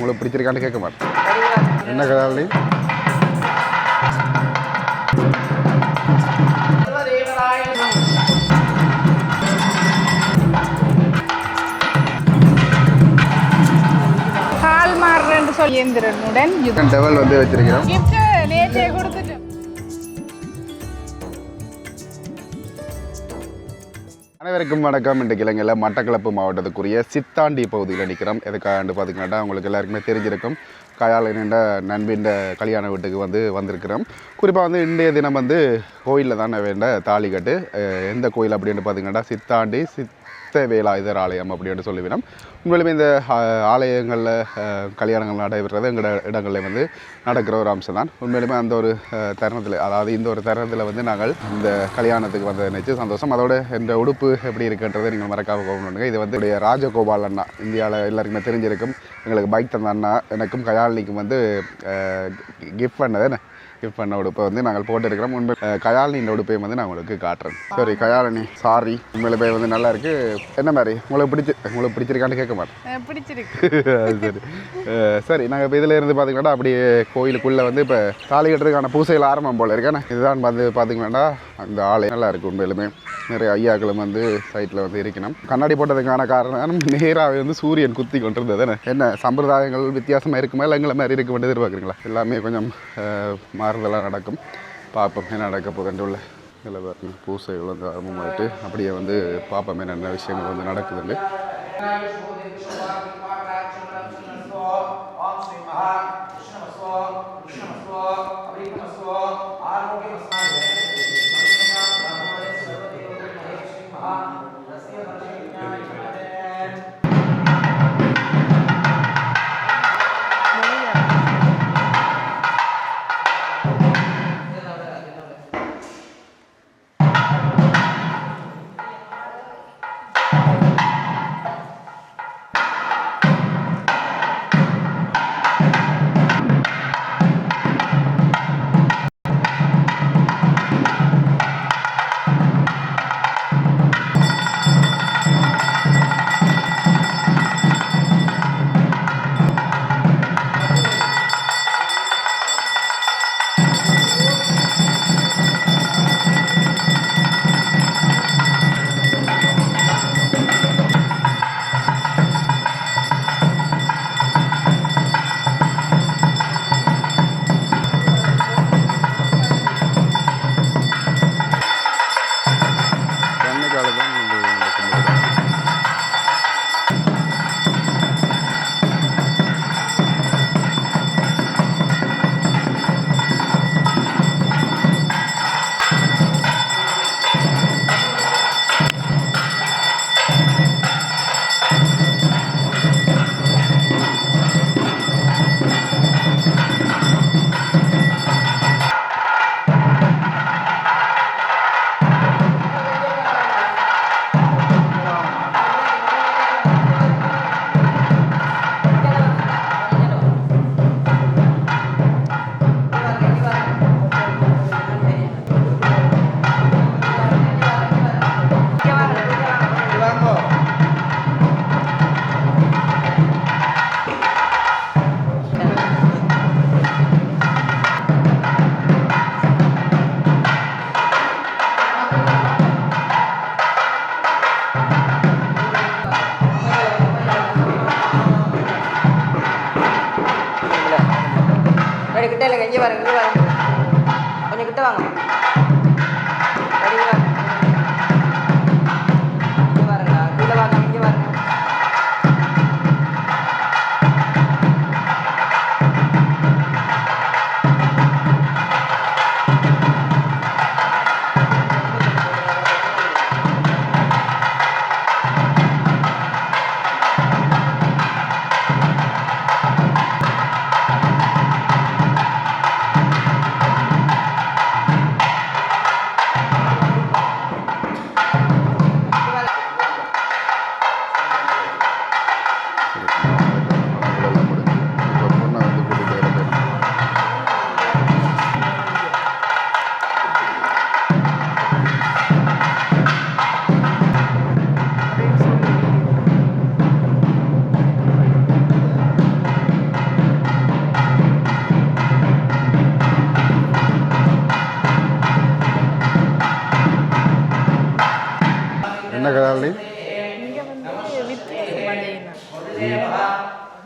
உங்களுக்கு பிடிச்சிருக்கான்னு கேட்க மாட்டேன். என்ன கதாவளி? கால் மாறுறேன்னு சொல்லி இயந்திரனுடன் டெவல் வந்து வச்சிருக்கிறோம். கிஃப்ட் நேற்றே கொடுத்துட்டு. அனைவருக்கும் வணக்கம். இன்றைக்கு இலங்கையில் மட்டக்களப்பு மாவட்டத்துக்குரிய சித்தாண்டி பகுதியில் நிற்கிறோம். எதுக்காண்டு பார்த்தீங்கன்னா உங்களுக்கு எல்லாருக்குமே தெரிஞ்சிருக்கும். கயாலின் நண்பின் கல்யாண வீட்டுக்கு வந்திருக்கிறோம். குறிப்பாக இன்றைய தினம் கோயிலில் தான் வேண்ட தாலி கட்டு. எந்த கோயில் அப்படின்னு பார்த்தீங்கன்னா சித்தாண்டி வேலாயுதர் ஆலயம் அப்படின்னு சொல்லிவிடும். உண்மையிலுமே இந்த ஆலயங்களில் கல்யாணங்கள் நடைபெறுறது எங்களோட இடங்களில் நடக்கிற ஒரு அம்சம் தான். உண்மையிலுமே அந்த ஒரு தருணத்தில், அதாவது இந்த ஒரு தருணத்தில் நாங்கள் இந்த கல்யாணத்துக்கு நினைச்சு சந்தோஷம். அதோட இந்த உடுப்பு எப்படி இருக்குன்றதை நீங்கள் மறக்காம போகணுங்க. இது உடைய ராஜகோபால் அண்ணா, இந்தியாவில் எல்லாருக்குமே தெரிஞ்சிருக்கும். எங்களுக்கு பைக் தந்த அண்ணா எனக்கும் கயாலினிக்கும் கிஃப்ட் பண்ண உடுப்பை நாங்கள் போட்டுருக்கிறோம். உண்மை கயாலினியின் உடுப்பை நான் உங்களுக்கு காட்டுறேன். சரி கயாலினி, சாரி, உண்மையில போய் நல்லா இருக்கு. என்ன மாதிரி உங்களுக்கு பிடிச்சிருக்கான்னு கேட்க மாட்டேன். பிடிச்சிருக்கு. சரி சரி, நாங்கள் இப்போ இதில் இருந்து பார்த்தீங்கன்னா அப்படியே கோயிலுக்குள்ளே இப்போ தாலி கட்டுறதுக்கான பூசைகள் ஆரம்பம் போல் இருக்கேன். இதுதான் பார்த்தீங்கன்னா அந்த ஆலயம் நல்லா இருக்குது. உண்மையிலுமே நிறைய ஐயாக்களும் சைட்டில் இருக்கணும். கண்ணாடி போட்டதுக்கான காரணம் நேராக சூரியன் குத்தி கொண்டிருந்தது. என்ன சம்பிரதாயங்கள் வித்தியாசமாக இருக்குமா இல்லை எங்களை மாதிரி இருக்க வேண்டியது எதிர்பார்க்குறீங்களா? எல்லாமே கொஞ்சம் மாறுதலாக நடக்கும். பார்ப்போம் என்ன நடக்க போகுதுன்ற உள்ள இதில் பாருங்க. பூசைகள் ஆரம்பமாகிட்டு அப்படியே பார்ப்போம் என்னென்ன விஷயங்கள் நடக்குதுன்னு. கொஞ்சம் கிட்ட வாங்க. என்ன கதாலி இங்க வந்து வித்தியாசம்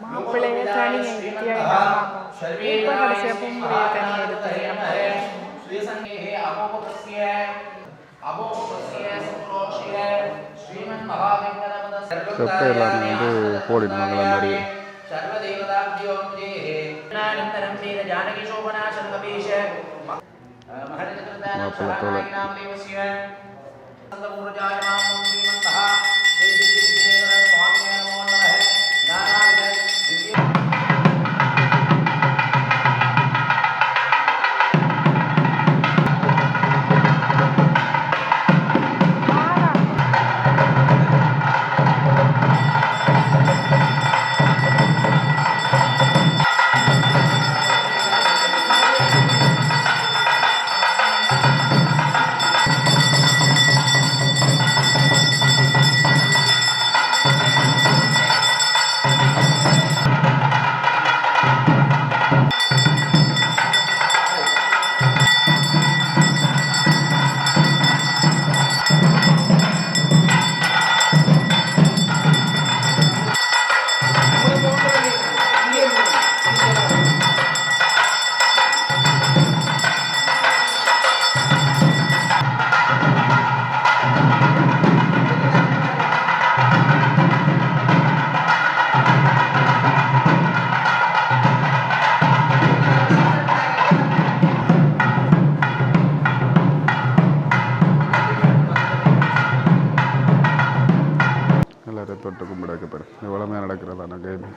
மாப்பிள்ளைய தனியை வித்தியாசம் இப்போ கடைசியாக பொம்பளைய தனியாக செப்பை எல்லாமே வந்து போடிடுவாங்க மாதிரி மாப்பிள்ளத்தோட எல்லாரும் தொட்டு கும்பிடாக்கப்படும் இவ்வளவுமே நடக்கிறதான கேள்வி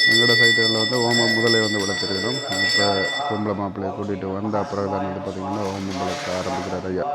எங்களோட சைட்டுகளில் வந்து ஓமம் முதலே வந்து வளர்த்துருக்கிறோம் இப்போ பொம்பளை மாப்பிள்ளையை கூட்டிகிட்டு வந்த அப்புறம் தான் வந்து பார்த்திங்கன்னா ஓமம் வளர்க்க ஆரம்பிக்கிறார் ஐயா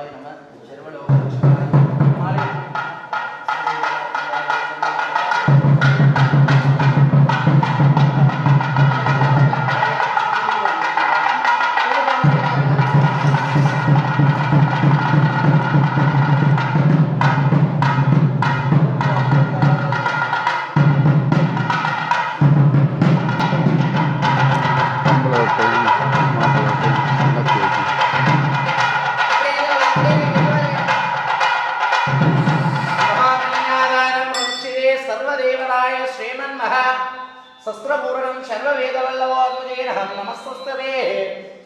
शस्त्रपूरणं सर्ववेदवल्लभोद्भुजेनहं नमस्तस्ते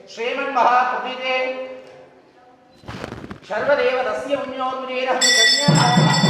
श्रीमन्महाप्रभुते सर्वदेवतस्य पुण्योद्भुजेनहं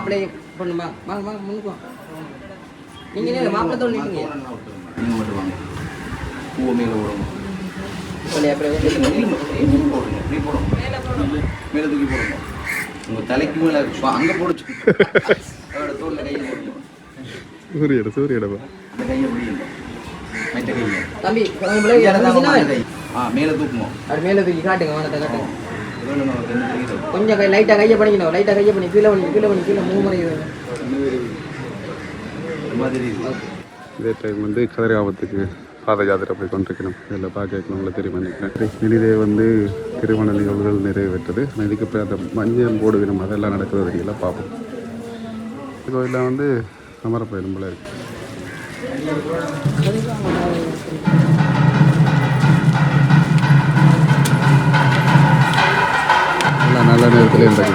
மாப்பிள்ளை பொண்ணு வாங்க வாங்க முன்னுக்கு வாங்க. நீங்க என்ன மாப்பிள்ளை தோல் நிற்குங்க நீங்க மட்டும் வாங்க பூவை மேலே போடுங்க சொல்லி அப்புறம் இப்படி போடுங்க மேலே தூக்கி போடுங்க உங்க தலைக்கு மேலே அங்கே போடுச்சு அதோட தோல்ல கையை போடுங்க சூரியடப்பா அந்த கையை முடியும் மைத்த கையை தம்பி மேலே தூக்குவோம் அது மேலே தூக்கி காட்டுங்க வானத்தை காட்டுங்க இதோட நமக்கு என்ன தெரியுது கொஞ்சம் லைட்டாக கையை பண்ணிக்கணும் லைட்டாக கையை பண்ணி கீழே மூவ் பண்ணிக்கிறேன் மாதிரி இதே டைம் வந்து கதிராபத்துக்கு பாத யாத்திரை போய் கொண்டிருக்கணும். இதில் பார்க்க உங்களுக்கு தெரியும் நினைக்கிறேன். இனிதே வந்து திருமண நிகழ்வுகள் நிறைவேற்றது. இதுக்கு போய் அந்த மஞ்சள் போடு வினம் அதெல்லாம் நடக்கிறது தெரியல பார்ப்போம். கோயிலில் வந்து அமர போயிடும் போல இருக்கு. நல்ல நேரத்தில் இருந்தது.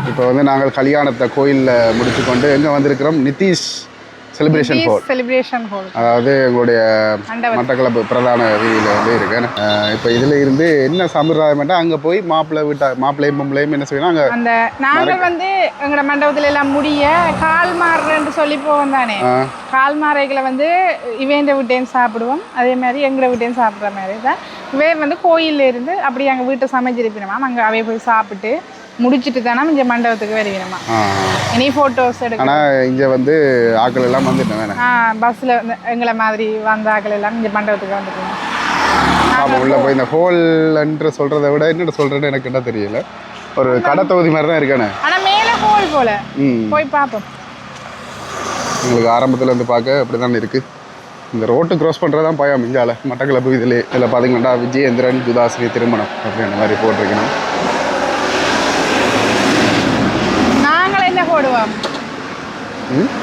இப்போ வந்து நாங்கள் கல்யாணத்தை கோயிலில் முடிச்சுக்கொண்டு எங்கே வந்திருக்கிறோம்? நிதிஷ் செலிப்ரேஷன் ஹால், அதாவது எங்களுடைய மட்டக்களப்பு பிரதான வீதியில் வந்து இருக்கேன். இப்போ இதில் இருந்து என்ன சம்பிரதாயம்ட்டா அங்கே போய் மாப்பிள்ளையும் பொம்பளையும் என்ன செய்யணும் அங்கே அந்த நாங்கள் வந்து எங்களோட மண்டபத்தில் எல்லாம் முடிய கால் மாறுறேன்னு சொல்லி போவோம் தானே. கால் மாறைகளை வந்து இவேண்ட விட்டேன்னு சாப்பிடுவோம், அதே மாதிரி எங்களை விட்டேன்னு சாப்பிட்ற மாதிரி தான். இவே வந்து கோயிலில் இருந்து அப்படி எங்கள் வீட்டை சமைச்சிருப்பினோமா, அங்கே அவைய போய் சாப்பிட்டு முடிச்சுட்டு தானே இங்கே மண்டபத்துக்கு வருவீனமா. இனி ஃபோட்டோஸ் எடுக்க. ஆனால் இங்கே வந்து ஆக்கள் எல்லாம் வந்துட்டேன். பஸ்ஸில் எங்களை மாதிரி வந்த ஆக்கள் எல்லாம் இங்கே மண்டபத்துக்கு வந்துட்டோம். அப்போ உள்ளே போய் இந்த ஹோல்ன்ற சொல்கிறத விட என்னென்ன சொல்கிறேன்னு எனக்கு என்ன தெரியல. ஒரு கடை தொகுதி மாதிரி தான் இருக்கானே. ஆனால் மேலே ஹோல் போல் போய் பார்ப்போம். உங்களுக்கு ஆரம்பத்தில் இருந்து பார்க்க அப்படி தான் இருக்குது. இந்த ரோட்டு க்ராஸ் பண்ணுறதான் பயம் இங்கால மட்டக்களப்பு இதில் பார்த்தீங்கன்னா விஜயேந்திரன் ஜுதாஸ்ரீ திருமணம் அப்படின்ற மாதிரி போட்டிருக்கணும். போடுவோம்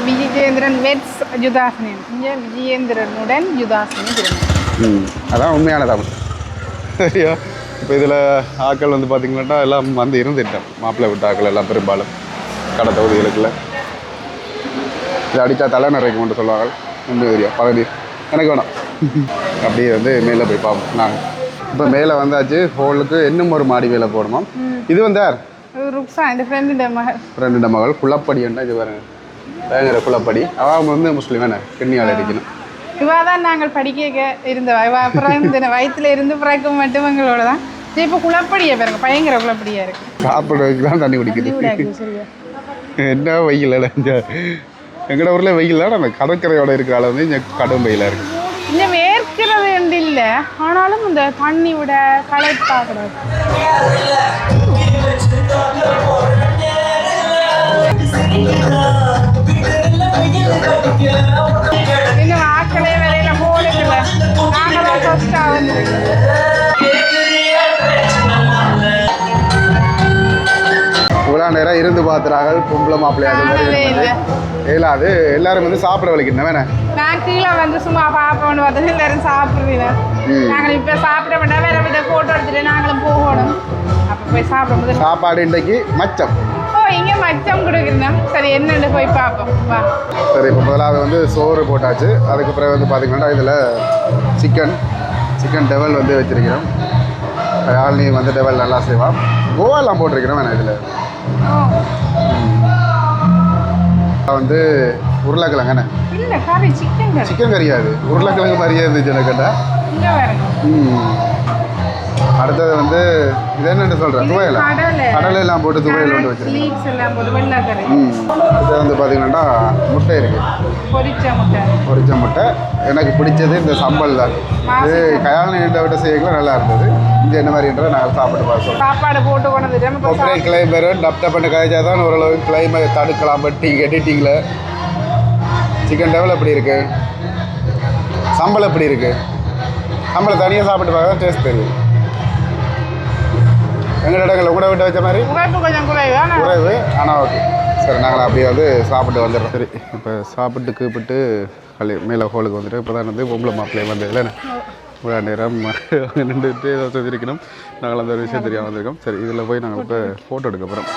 விஜயேந்திரன் வெட்ஸ் ஜுதாஸ்னி, இங்கே விஜயேந்திரனுடன் ஜுதாஸ்னி திருமணம். அதான் உண்மையான தமிழ் சரியா. இப்போ இதில் ஆக்கள் வந்து பார்த்தீங்கன்னா எல்லாம் வந்து இருந்துட்டேன். மாப்பிள்ளை விட்ட ஆக்கள் எல்லாம் பெரும்பாலும் கடை தொகுதிகளுக்குள்ள இது அடித்தா தலை நிறைக்கும் கொண்டு சொல்லுவாங்க. உண்மை தெரியும் பதநீர் எனக்கு வேணும். அப்படியே வந்து மேலே போய் பார்ப்போம். நாங்கள் இப்போ மேலே வந்தாச்சு. ஹோலுக்கு இன்னும் ஒரு மாடி மேலே போடணுமா. இது வந்து யார்? ருக்ஸா, இந்த ஃப்ரெண்டு மகள் குளப்படி என்ன இது பாருங்க, பயங்கர குளப்படி. அவன் வந்து முஸ்லீம் என்ன கிண்ணியால் அடிக்கணும். இவா தான் நாங்கள் படிக்க இருந்தவா. இவா பிறந்த வயிற்றுல இருந்து பிறக்கும் மட்டும் எங்களோட தான். இப்போ குளப்படியா பாருங்க, பயங்கர குளப்படியா இருக்கு. சாப்பிட்றதுக்கு தான் தண்ணி குடிக்குது. என்ன வெயில் எங்கட ஊரில் வெயில் தான். அந்த கடற்கரையோட இருக்கிற அளவு வந்து இங்கே கடும் வெயிலாக இருக்கு. இந்த வேர்க்கிறது என்று இல்லை, ஆனாலும் இந்த தண்ணி விட களைப்பாக்கூடாது. இன்னும் ஆக்களே வேலையில போடுங்கல, நாங்களாம் ஃபர்ஸ்ட் ஆகுது. இவ்வளோ நேரம் இருந்து பார்த்துறாங்க பொம்பளை மாப்பிள்ளையாக இல்லாது எல்லாரும் வந்து சாப்பிட வலிக்கணும் வேணே. நான் கீழே வந்து சும்மா பார்ப்போம்னு பார்த்தா எல்லாரும் சாப்பிடுறீங்க. நாங்கள் இப்போ சாப்பிட வேண்டாம், வேற விட ஃபோட்டோ எடுத்துட்டு நாங்களும் போகணும். அப்போ போய் சாப்பிடும்போது சாப்பாடு இன்றைக்கு மச்சம். ஓ, இங்கே மச்சம் கொடுக்குறோம். சரி, என்னென்னு போய் பார்ப்போம் வா. சரி, இப்போ முதலாவது வந்து சோறு போட்டாச்சு. அதுக்கு பிறகு வந்து பார்த்தீங்கன்னா இதில் சிக்கன் டெவல் வந்து வச்சுருக்கிறோம். யாழ்னி வந்து டெவல் நல்லா செய்வான். கோவெல்லாம் போட்டிருக்கிறோம் வேணா இதில். வந்து உருளைக்கிழங்கண்ணே இல்லை கறி, சிக்கன் கறியாது, உருளைக்கிழங்கு மாதிரியே இருந்துச்சு எனக்கு கேட்டால். இங்கே வேறு அடுத்தது வந்து இது என்னென்னு சொல்கிறேன், துவையல் கடலை எல்லாம் போட்டு துவையல் கொண்டு வச்சுருக்கேன். இது வந்து பார்த்தீங்கன்னா முட்டை இருக்குது, பொரிச்ச முட்டை. எனக்கு பிடிச்சது இந்த சம்பல் தான். இது கல்யாணம் விட்ட செய்யலாம் நல்லா இருந்தது. இங்கே என்ன மாதிரின்றதை நாங்கள் சாப்பிட்டு பார்ப்போம். சாப்பாடு போட்டு கொண்டு ஒரே கிளைமர் டப்ட பண்ண காய்ச்சா தான் ஓரளவு கிளைமர் தடுக்கலாம். பட் நீங்கள் எடிட்டிங்கில் சிக்கன் டெவல் எப்படி இருக்குது, சம்பளம் எப்படி இருக்குது, சம்பளம் தனியாக சாப்பிட்டு பார்க்க டேஸ்ட் தெரியும். எங்கள் இடங்களில் கூட விட்டு வச்ச மாதிரி கொஞ்சம் குறைவு, ஆனால் ஓகே. சரி, நாங்கள் அப்படியே வந்து சாப்பிட்டு வந்துடுறோம். சரி, இப்போ சாப்பிட்டு கூப்பிட்டு மேலே ஹோலுக்கு வந்துட்டு இப்போ தான் வந்து பொம்பளை மாப்பிள்ளையை வந்து இல்லைண்ணே இவ்வளோ நேரம் நின்றுட்டு ஏதோ சொல்லியிருக்கணும். நாங்கள் அந்த ஒரு விஷயம் தெரியாமல் வந்திருக்கோம். சரி, இதில் போய் நாங்கள் இப்போ ஃபோட்டோ எடுக்க போகிறோம்.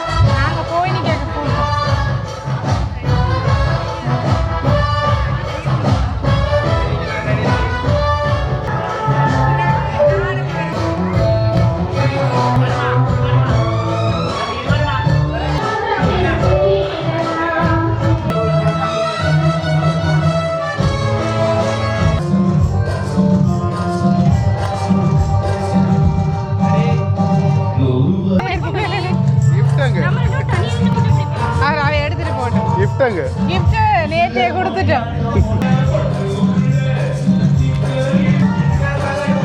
நேற்றே கொடுத்துட்டோம்.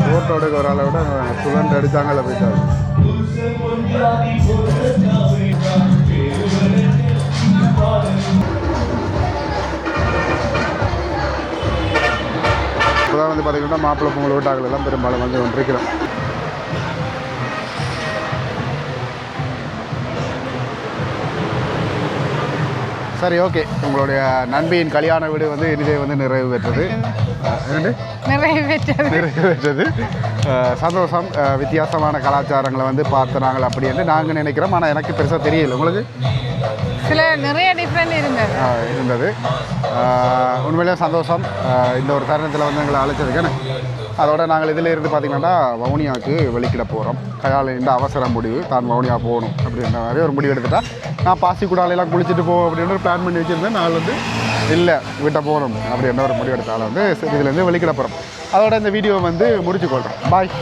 ஃபோட்டோடுக்கு ஒரு ஆளை விட சுழண்டு அடித்தாங்கள போயிட்டாரு. இப்போதான் வந்து பார்த்தீங்கன்னா மாப்பிள்ளை பொங்கல் வீட்டாக்கள் எல்லாம் பெரும்பாலும் வந்து கொண்டிருக்கிறோம். சரி, ஓகே. உங்களுடைய நண்பியின் கல்யாண வீடு வந்து இனிதே வந்து நிறைவு பெற்றது. நிறைவேற்றது. சந்தோஷம். வித்தியாசமான கலாச்சாரங்களை வந்து பார்த்து நாங்கள் அப்படி என்று நாங்கள் நினைக்கிறோம். ஆனால் எனக்கு பெருசாக தெரியல. உங்களுக்கு நிறைய டிஃப்ரெண்ட் இருந்தது. உண்மையிலே சந்தோஷம். இந்த ஒரு தருணத்தில் வந்து எங்களை அழைச்சதுக்கான அதோட நாங்கள் இதில் இருந்து பார்த்திங்கன்னா வவுனியாவுக்கு வெளிக்கிட போகிறோம். கையால் இந்த அவசர முடிவு தான் வவுனியா போகணும் அப்படின்ற மாதிரி ஒரு முடிவு எடுத்துட்டா. நான் பாசிக்குடாலெல்லாம் குளிச்சுட்டு போவோம் அப்படின்னு ஒரு பிளான் பண்ணி வச்சுருந்தேன். நாள் வந்து இல்லை வீட்டை போகணும் அப்படின்ற ஒரு முடிவு எடுத்தால் வந்து இதுலேருந்து வெளிக்கிட போகிறோம். அதோட இந்த வீடியோ வந்து முடிச்சு கொள்கிறோம். பாய்.